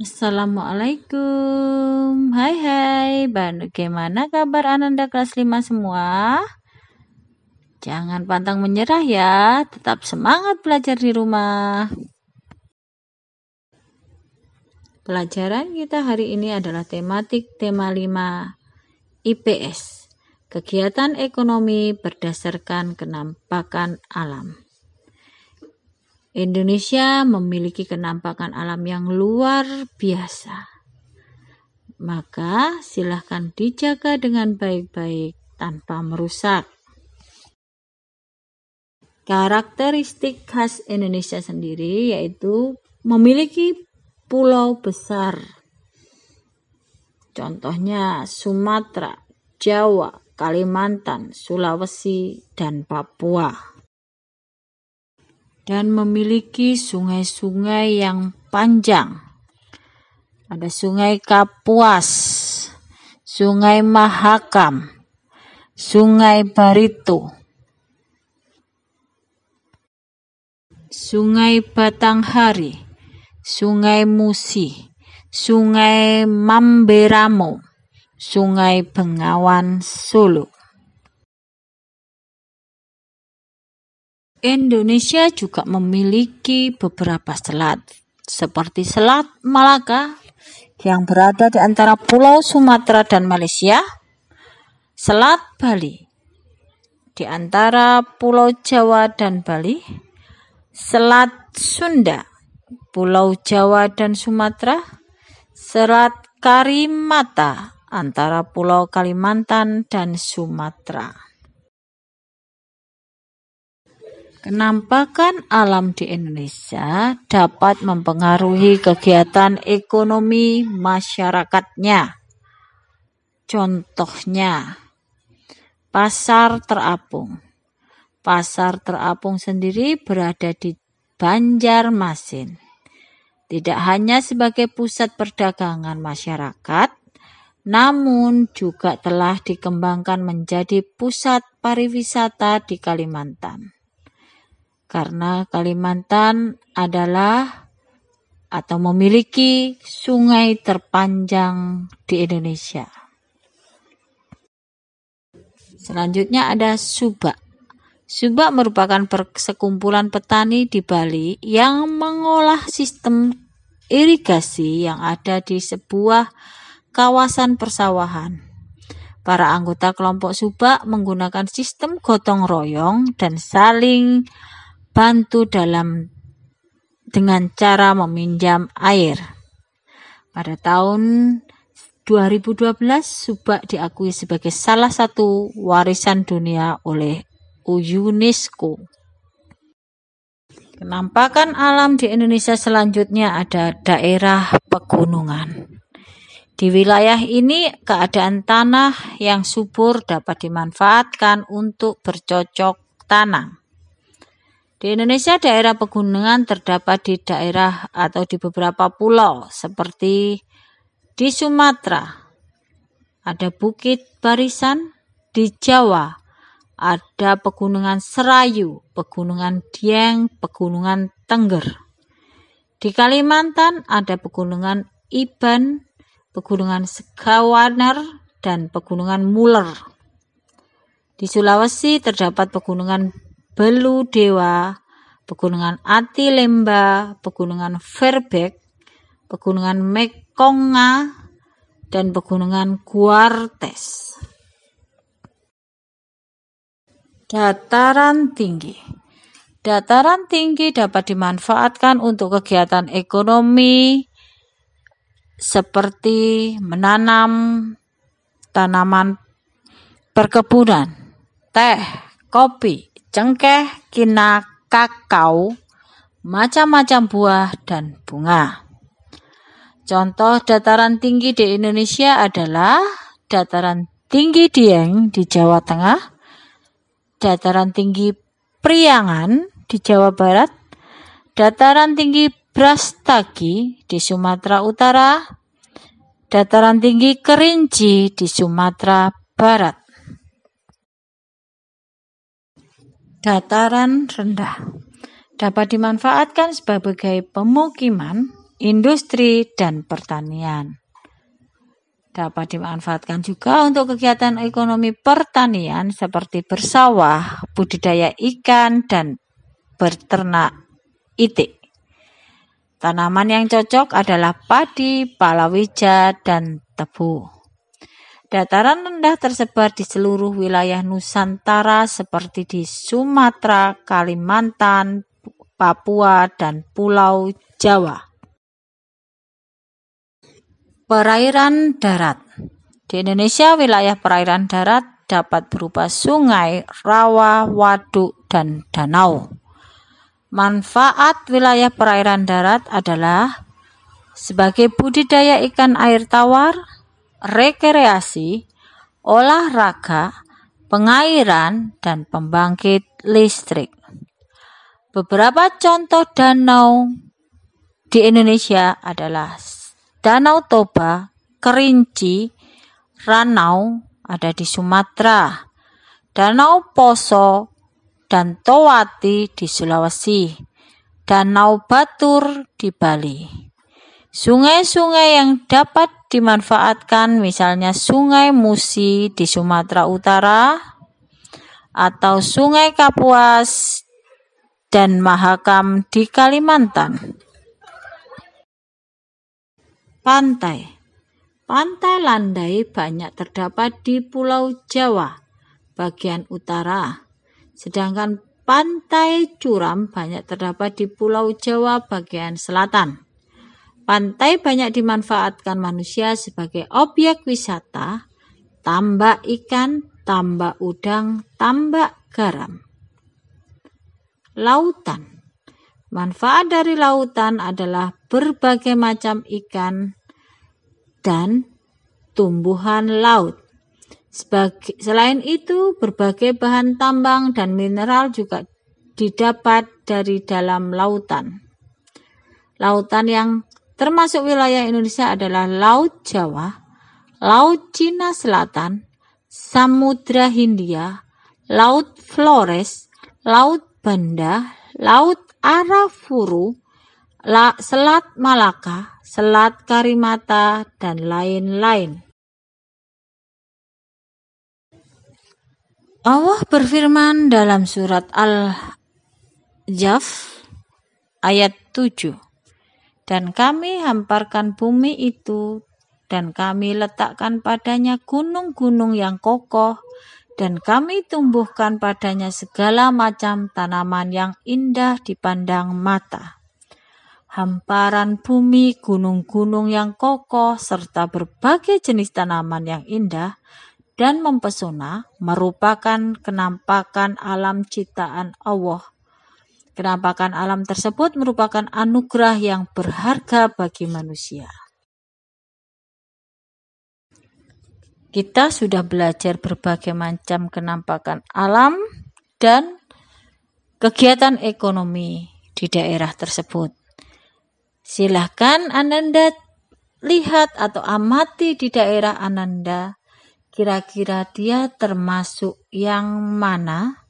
Assalamualaikum. Hai, bagaimana kabar Ananda kelas 5 semua? Jangan pantang menyerah ya, tetap semangat belajar di rumah. Pelajaran kita hari ini adalah tema 5 IPS, kegiatan ekonomi berdasarkan kenampakan alam. Indonesia memiliki kenampakan alam yang luar biasa. Maka silahkan dijaga dengan baik-baik tanpa merusak. Karakteristik khas Indonesia sendiri yaitu memiliki pulau besar. Contohnya Sumatera, Jawa, Kalimantan, Sulawesi, dan Papua. Dan memiliki sungai-sungai yang panjang. Ada Sungai Kapuas, Sungai Mahakam, Sungai Barito, Sungai Batanghari, Sungai Musi, Sungai Mamberamo, Sungai Bengawan Solo. Indonesia juga memiliki beberapa selat, seperti Selat Malaka yang berada di antara Pulau Sumatera dan Malaysia, Selat Bali di antara Pulau Jawa dan Bali, Selat Sunda, Pulau Jawa dan Sumatera, Selat Karimata antara Pulau Kalimantan dan Sumatera. Kenampakan alam di Indonesia dapat mempengaruhi kegiatan ekonomi masyarakatnya. Contohnya, Pasar Terapung. Pasar Terapung sendiri berada di Banjarmasin. Tidak hanya sebagai pusat perdagangan masyarakat, namun juga telah dikembangkan menjadi pusat pariwisata di Kalimantan. Karena Kalimantan adalah atau memiliki sungai terpanjang di Indonesia. Selanjutnya ada Subak. Subak merupakan persekumpulan petani di Bali yang mengolah sistem irigasi yang ada di sebuah kawasan persawahan. Para anggota kelompok Subak menggunakan sistem gotong royong dan saling bantu dengan cara meminjam air. Pada tahun 2012, Subak diakui sebagai salah satu warisan dunia oleh UNESCO. Kenampakan alam di Indonesia selanjutnya ada daerah pegunungan. Di wilayah ini, keadaan tanah yang subur dapat dimanfaatkan untuk bercocok tanam. Di Indonesia, daerah pegunungan terdapat di daerah atau di beberapa pulau, seperti di Sumatera, ada Bukit Barisan, di Jawa, ada Pegunungan Serayu, Pegunungan Dieng, Pegunungan Tengger. Di Kalimantan, ada Pegunungan Iban, Pegunungan Sekawaner, dan Pegunungan Muler. Di Sulawesi terdapat Pegunungan Belu Dewa, Pegunungan Ati Lemba, Pegunungan Verbeek, Pegunungan Mekonga, dan Pegunungan Guartes. Dataran tinggi. Dataran tinggi dapat dimanfaatkan untuk kegiatan ekonomi seperti menanam tanaman perkebunan, teh, kopi, cengkeh, kina, kakao, macam-macam buah, dan bunga. Contoh dataran tinggi di Indonesia adalah dataran tinggi Dieng di Jawa Tengah, dataran tinggi Priangan di Jawa Barat, dataran tinggi Brastagi di Sumatera Utara, dataran tinggi Kerinci di Sumatera Barat. Dataran rendah dapat dimanfaatkan sebagai pemukiman, industri, dan pertanian. Dapat dimanfaatkan juga untuk kegiatan ekonomi pertanian seperti bersawah, budidaya ikan, dan berternak itik. Tanaman yang cocok adalah padi, palawija, dan tebu. Dataran rendah tersebar di seluruh wilayah Nusantara seperti di Sumatera, Kalimantan, Papua, dan Pulau Jawa. Perairan darat. Di Indonesia, wilayah perairan darat dapat berupa sungai, rawa, waduk, dan danau. Manfaat wilayah perairan darat adalah sebagai budidaya ikan air tawar, rekreasi, olahraga, pengairan, dan pembangkit listrik. Beberapa contoh danau di Indonesia adalah Danau Toba, Kerinci, Ranau ada di Sumatera, Danau Poso, dan Towati di Sulawesi, Danau Batur di Bali. Sungai-sungai yang dapat dimanfaatkan misalnya Sungai Musi di Sumatera Utara atau Sungai Kapuas dan Mahakam di Kalimantan. Pantai. Pantai landai banyak terdapat di Pulau Jawa bagian utara, sedangkan pantai curam banyak terdapat di Pulau Jawa bagian selatan. Pantai banyak dimanfaatkan manusia sebagai objek wisata, tambak ikan, tambak udang, tambak garam. Lautan. Manfaat dari lautan adalah berbagai macam ikan dan tumbuhan laut. Selain itu, berbagai bahan tambang dan mineral juga didapat dari dalam lautan. Lautan yang termasuk wilayah Indonesia adalah Laut Jawa, Laut Cina Selatan, Samudra Hindia, Laut Flores, Laut Banda, Laut Arafuru, Selat Malaka, Selat Karimata, dan lain-lain. Allah berfirman dalam surat Al-Jaf ayat 7, dan kami hamparkan bumi itu, dan kami letakkan padanya gunung-gunung yang kokoh, dan kami tumbuhkan padanya segala macam tanaman yang indah dipandang mata. Hamparan bumi, gunung-gunung yang kokoh, serta berbagai jenis tanaman yang indah dan mempesona merupakan kenampakan alam ciptaan Allah. Kenampakan alam tersebut merupakan anugerah yang berharga bagi manusia. Kita sudah belajar berbagai macam kenampakan alam dan kegiatan ekonomi di daerah tersebut. Silahkan Ananda lihat atau amati di daerah Ananda, kira-kira dia termasuk yang mana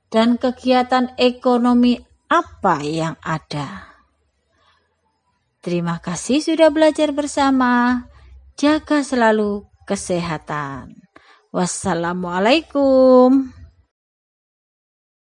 dan kegiatan ekonomi apa yang ada. Terima kasih sudah belajar bersama. Jaga selalu kesehatan. Wassalamualaikum.